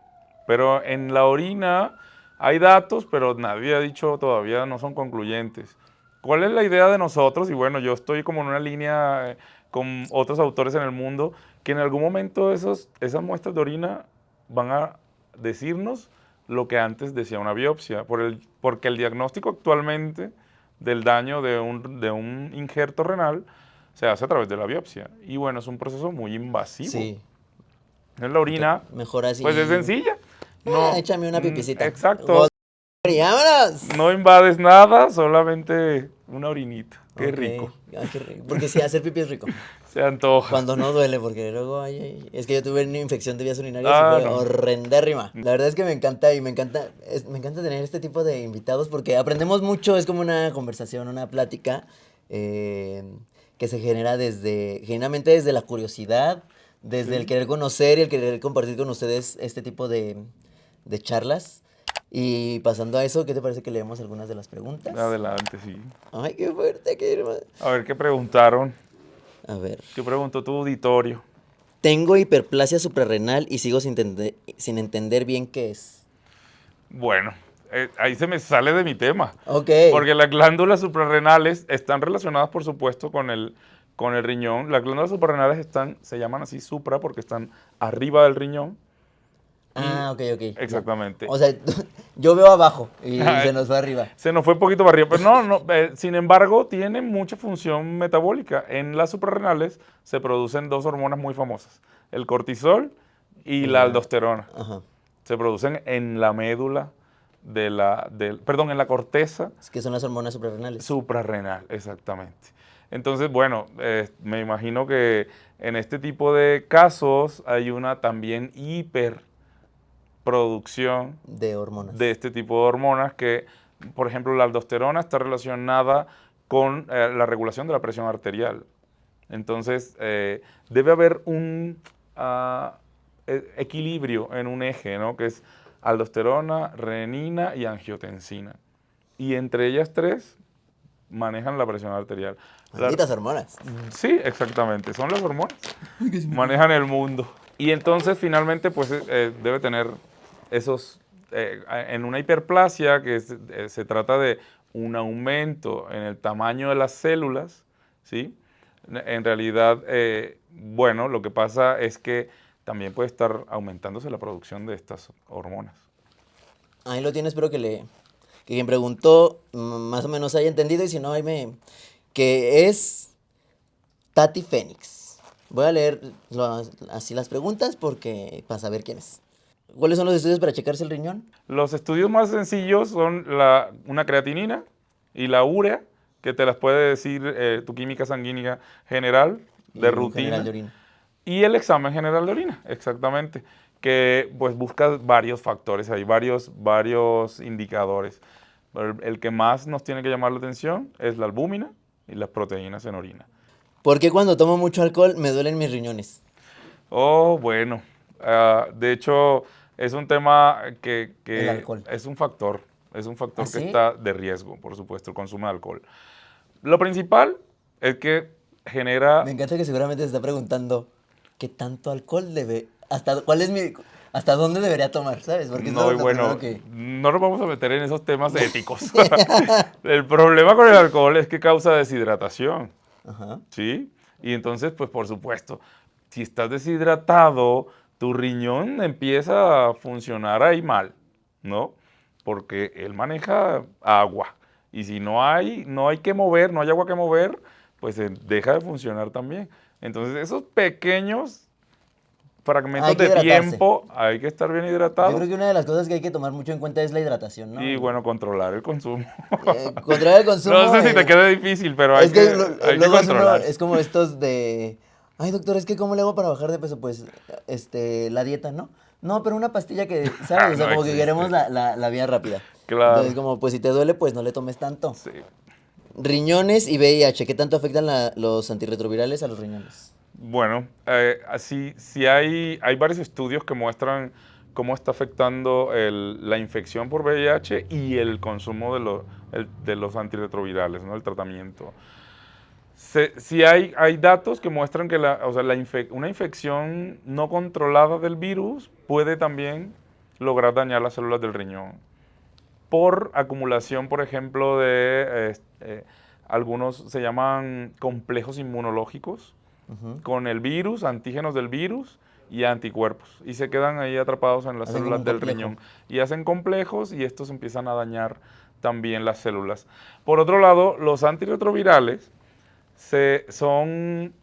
pero en la orina hay datos, pero nadie ha dicho todavía, no son concluyentes. ¿Cuál es la idea de nosotros? Y bueno, yo estoy como en una línea con otros autores en el mundo, que en algún momento esas muestras de orina van a decirnos lo que antes decía una biopsia, porque el diagnóstico actualmente del daño de un injerto renal se hace a través de la biopsia. Y bueno, es un proceso muy invasivo. Sí, En la orina, mejor pues es así. sencilla. No, Échame una pipicita. exacto. Y vámonos. No invades nada, solamente una orinita. Qué Ok, rico. ay, qué rico. Porque sí, hacer pipí es rico. Se antoja. Cuando no duele, porque luego es que yo tuve una infección de vías urinarias y Ah, fue no. horrendérrima. La verdad es que me encanta y me encanta tener este tipo de invitados porque aprendemos mucho, es como una conversación, una plática eh, que se genera genuinamente desde la curiosidad, desde el Sí. querer conocer y el querer compartir con ustedes este tipo de charlas. Y pasando a eso, ¿qué te parece que leemos algunas de las preguntas? Adelante, sí. Ay, qué fuerte, qué hermoso. A ver, ¿qué preguntaron? A ver. ¿Qué preguntó tu auditorio? Tengo hiperplasia suprarrenal y sigo sin entender bien qué es. Bueno, ahí se me sale de mi tema. Ok. Porque las glándulas suprarrenales están relacionadas, por supuesto, con el riñón. Las glándulas suprarrenales se llaman así supra porque están arriba del riñón. Y Ah, ok, ok, ya. exactamente. O sea, yo veo abajo y se nos va arriba. Se nos fue un poquito para arriba, pero no, no, sin embargo, tiene mucha función metabólica. En las suprarrenales se producen dos hormonas muy famosas, el cortisol y Y la la... aldosterona. Ajá. Se producen en la médula perdón, en la corteza Es que son las hormonas suprarrenales. suprarrenal, exactamente. Entonces, bueno, me imagino que en este tipo de casos hay una también hiperproducción De de hormonas. este tipo de hormonas que, por ejemplo, la aldosterona está relacionada con la regulación de la presión arterial. Entonces, debe haber un equilibrio en un eje, ¿no? Que es aldosterona, renina y angiotensina. Y entre ellas tres manejan la presión arterial. Malditas hormonas. Sí, exactamente, son las hormonas. Manejan el mundo. Y entonces finalmente pues debe tener esos, en una hiperplasia que se trata de un aumento en el tamaño de las células, ¿sí? En realidad, bueno, lo que pasa es que también puede estar aumentándose la producción de estas hormonas. Ahí lo tienes, espero que quien preguntó más o menos haya entendido y si no, que es Tati Fénix. Voy a leer así las preguntas porque para saber quién es. ¿Cuáles son los estudios para checarse el riñón? Los estudios más sencillos son una creatinina y la urea, que te las puede decir tu química sanguínea general de Y un general de rutina, orina. y el examen general de orina, exactamente, que pues busca varios factores, hay varios indicadores. Pero el que más nos tiene que llamar la atención es la albúmina y las proteínas en orina. ¿Por qué cuando tomo mucho alcohol me duelen mis riñones? Oh, bueno. De hecho, es un tema El que alcohol. es un ¿Ah, factor que sí? está de riesgo, por supuesto, el consumo de alcohol. Lo principal es que Me genera, encanta que seguramente se está preguntando qué tanto alcohol hasta dónde debería tomar, ¿sabes? Porque es no, y lo primero bueno, que... no nos vamos a meter en esos temas éticos. El problema con el alcohol es que causa deshidratación, Ajá. ¿sí? Y entonces, pues por supuesto, si estás deshidratado, tu riñón empieza a funcionar ahí mal, ¿no? Porque él maneja agua. Y si no hay que mover, no hay agua que mover, pues deja de funcionar también. Entonces, esos pequeños Hay fragmentos que de hidratarse. tiempo hay que estar bien Yo creo hidratados que una de las cosas que hay que tomar mucho en cuenta es la hidratación, ¿no? y, bueno, controlar el consumo. Controlar el No consumo. sé si te quede difícil, pero hay Es que que luego controlar. es como estos de... Ay, doctor, es que ¿cómo le hago para bajar de peso? Pues, la dieta, ¿no? No, pero una pastilla que, ¿sabes? O sea, No como que queremos existe. la vía rápida. Entonces, Claro, como, pues si te duele, pues no le tomes tanto. sí. Riñones y VIH, ¿qué tanto afectan los antirretrovirales a los riñones? Bueno, así, sí hay varios estudios que muestran cómo está afectando la infección por VIH y el consumo de los antirretrovirales, ¿no? El tratamiento. Sí hay datos que muestran que o sea, una infección no controlada del virus puede también lograr dañar las células del riñón por acumulación, por ejemplo, de algunos se llaman complejos inmunológicos Ujú. con el virus, antígenos del virus y anticuerpos. Y se quedan ahí atrapados en las Hacen como células un del complejo. riñón. Y hacen complejos y estos empiezan a dañar también las células. Por otro lado, los antirretrovirales son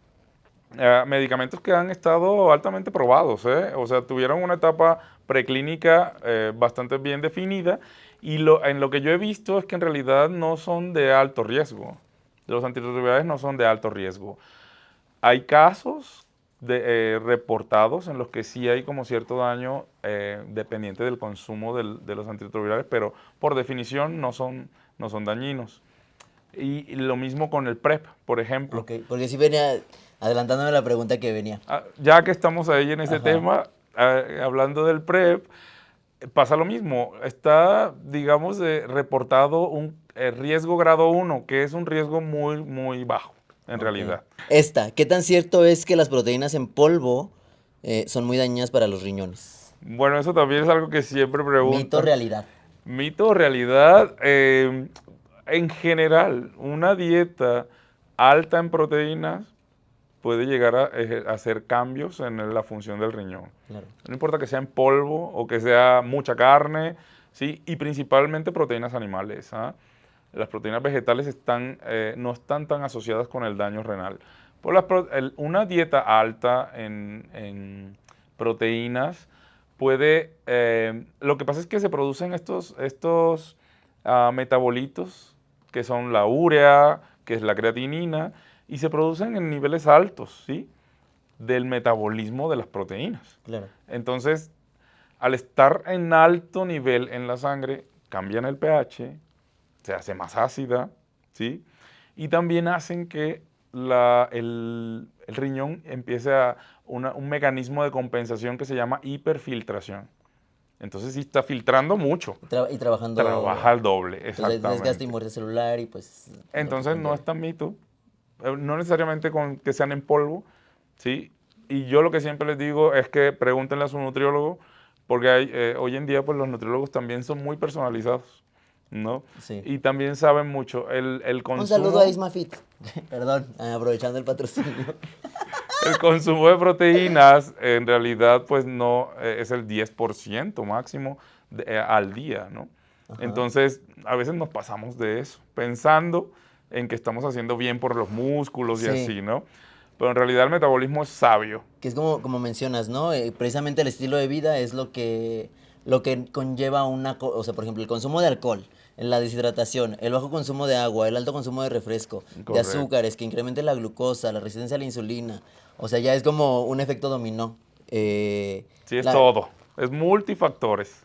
medicamentos que han estado altamente probados, ¿eh? O sea, tuvieron una etapa preclínica bastante bien definida y en lo que yo he visto es que en realidad no son de alto riesgo. Los antirretrovirales no son de alto riesgo. Hay casos reportados en los que sí hay como cierto daño dependiente del consumo de los antirretrovirales, pero por definición no son dañinos. Y lo mismo con el PrEP, por ejemplo. Ok, porque sí venía adelantándome la pregunta que venía. Ya que estamos ahí en ese Ajá. tema, hablando del PrEP, pasa lo mismo. Está, digamos, reportado un riesgo grado 1, que es un riesgo muy, muy bajo, en Ok. realidad. ¿Qué tan cierto es que las proteínas en polvo son muy dañinas para los riñones? Bueno, eso también es algo que siempre Mito, preguntan. realidad. Mito o realidad, en general, una dieta alta en proteínas puede llegar a hacer cambios en la función del riñón. Claro. No importa que sea en polvo o que sea mucha carne, ¿sí? Y principalmente proteínas animales. ¿Ah? Las proteínas vegetales no están tan asociadas con el daño renal. Una dieta alta en proteínas lo que pasa es que se producen estos metabolitos, que son la urea, que es la creatinina, y se producen en niveles altos, ¿sí? Del metabolismo de las proteínas. Claro. Entonces, al estar en alto nivel en la sangre, cambian el pH, se hace más ácida, ¿sí? Y también hacen que el riñón empiece un mecanismo de compensación que se llama hiperfiltración. Entonces, sí está filtrando mucho, Y trabaja trabajando. al doble, Entonces, desgaste y exactamente. muerte celular y pues lo que Entonces, no es conlleve. tan mito, no necesariamente con que sean en polvo, ¿sí? Y yo lo que siempre les digo es que pregúntenle a su nutriólogo, porque hoy en día pues los nutriólogos también son muy personalizados, ¿no? Sí. Y también saben mucho. El Un saludo a consumo, Ismafit. Perdón, aprovechando el patrocinio. el consumo de proteínas en realidad pues no es el 10% máximo al día, ¿no? Ajá. Entonces, a veces nos pasamos de eso, pensando en que estamos haciendo bien por los músculos y Sí. así, ¿no? Pero en realidad el metabolismo es sabio. Que es como mencionas, ¿no? Precisamente el estilo de vida es lo que conlleva o sea, por ejemplo, el consumo de alcohol, la deshidratación, el bajo consumo de agua, el alto consumo de refresco, de Correcto. azúcares, que incremente la glucosa, la resistencia a la insulina. O sea, ya es como un efecto dominó. Sí, es La, todo. Es multifactores.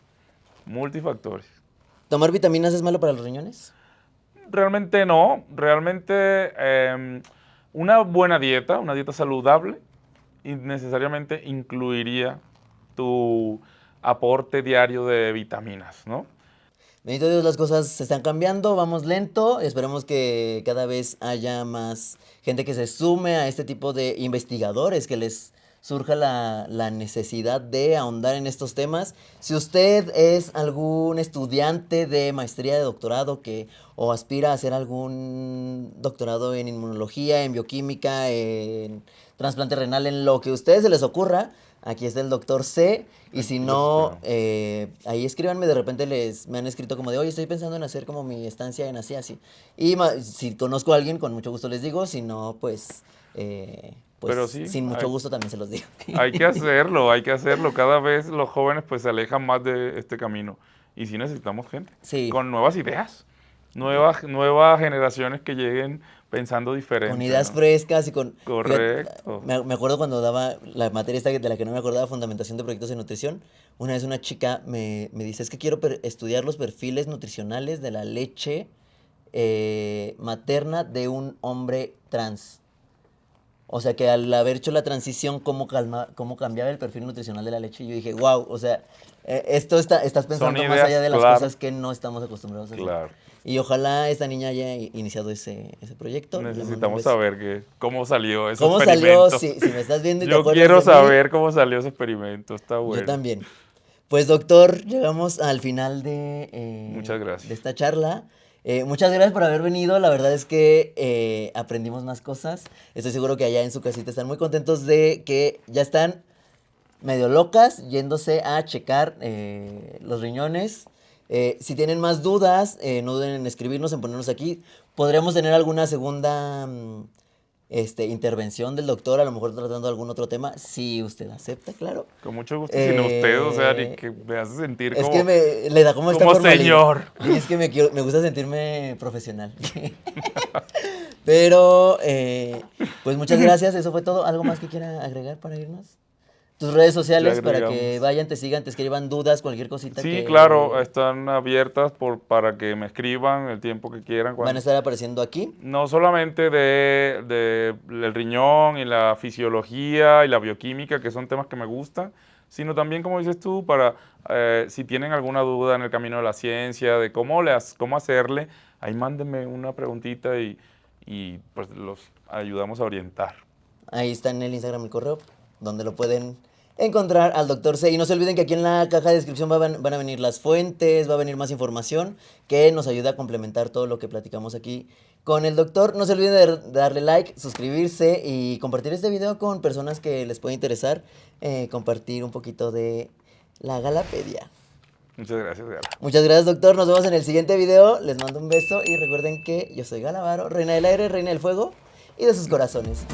Multifactores. ¿Tomar vitaminas es malo para los riñones? Realmente no. Realmente una dieta saludable, necesariamente incluiría tu aporte diario de vitaminas, ¿no? Bendito Dios, las cosas se están cambiando, vamos lento. Esperemos que cada vez haya más gente que se sume a este tipo de investigadores, que les surja la necesidad de ahondar en estos temas. Si usted es algún estudiante de maestría, de doctorado, o aspira a hacer algún doctorado en inmunología, en bioquímica, en trasplante renal, en lo que a ustedes se les ocurra, aquí está el doctor C. Y si Aquí los no, espero. ahí escríbanme, de repente me han escrito como de, oye, estoy pensando en hacer como mi estancia en así, así. Y si conozco a alguien, con mucho gusto les digo, si no, Pero pues sí, sin mucho gusto también se los digo. hay que hacerlo, hay que hacerlo. Cada vez los jóvenes pues se alejan más de este camino. Y sí necesitamos gente Sí, con nuevas ideas, nuevas generaciones que lleguen pensando diferente. Con ideas ¿no? frescas y con... fíjate, Correcto. me acuerdo cuando daba la materia esta de la que no me acordaba, Fundamentación de Proyectos de Nutrición. Una vez una chica me dice, es que quiero estudiar los perfiles nutricionales de la leche materna de un hombre trans. O sea, que al haber hecho la transición, cómo cambiaba el perfil nutricional de la leche. Y yo dije, wow, o sea, estás Son pensando más ideas, allá de las claro, cosas que no estamos acostumbrados a hacer. claro. Y ojalá esta niña haya iniciado ese proyecto. Le mando un Necesitamos beso. saber cómo salió ese ¿Cómo salió? experimento. Si me estás viendo y te Yo acuerdas quiero de mí, saber cómo salió ese experimento. Está yo bueno. también. Pues doctor, llegamos al final Muchas de gracias. esta charla. Muchas gracias por haber venido. La verdad es que aprendimos más cosas. Estoy seguro que allá en su casita están muy contentos de que ya están medio locas yéndose a checar los riñones. Si tienen más dudas, no duden en escribirnos, en ponernos aquí. Podríamos tener alguna segunda intervención del doctor, a lo mejor tratando algún otro tema, si usted acepta, claro. Con mucho gusto y sin usted, o sea, ni que me hace sentir Es que como, le da como esta como formalidad. señor. Y es que me gusta sentirme profesional. Pero, pues muchas gracias, eso fue todo. ¿Algo más que quiera agregar para irnos? Tus redes Ya sociales para que agregamos. vayan, te sigan, te escriban dudas, cualquier cosita Sí, que claro, están abiertas para que me escriban el tiempo que quieran. van a estar apareciendo aquí. No solamente del riñón y la fisiología y la bioquímica, que son temas que me gustan, sino también, como dices tú, para si tienen alguna duda en el camino de la ciencia, de cómo hacerle, ahí mándenme una preguntita y pues los ayudamos a orientar. Ahí está en el Instagram el correo, donde lo pueden encontrar al doctor C. Y no se olviden que aquí en la caja de descripción van a venir las fuentes, va a venir más información que nos ayuda a complementar todo lo que platicamos aquí con el doctor. No se olviden de darle like, suscribirse y compartir este video con personas que les pueda interesar. Compartir un poquito de la Galapedia. Muchas gracias, Gala. Muchas gracias, doctor. Nos vemos en el siguiente video. Les mando un beso y recuerden que yo soy Galavaro, reina del aire, reina del fuego y de sus corazones.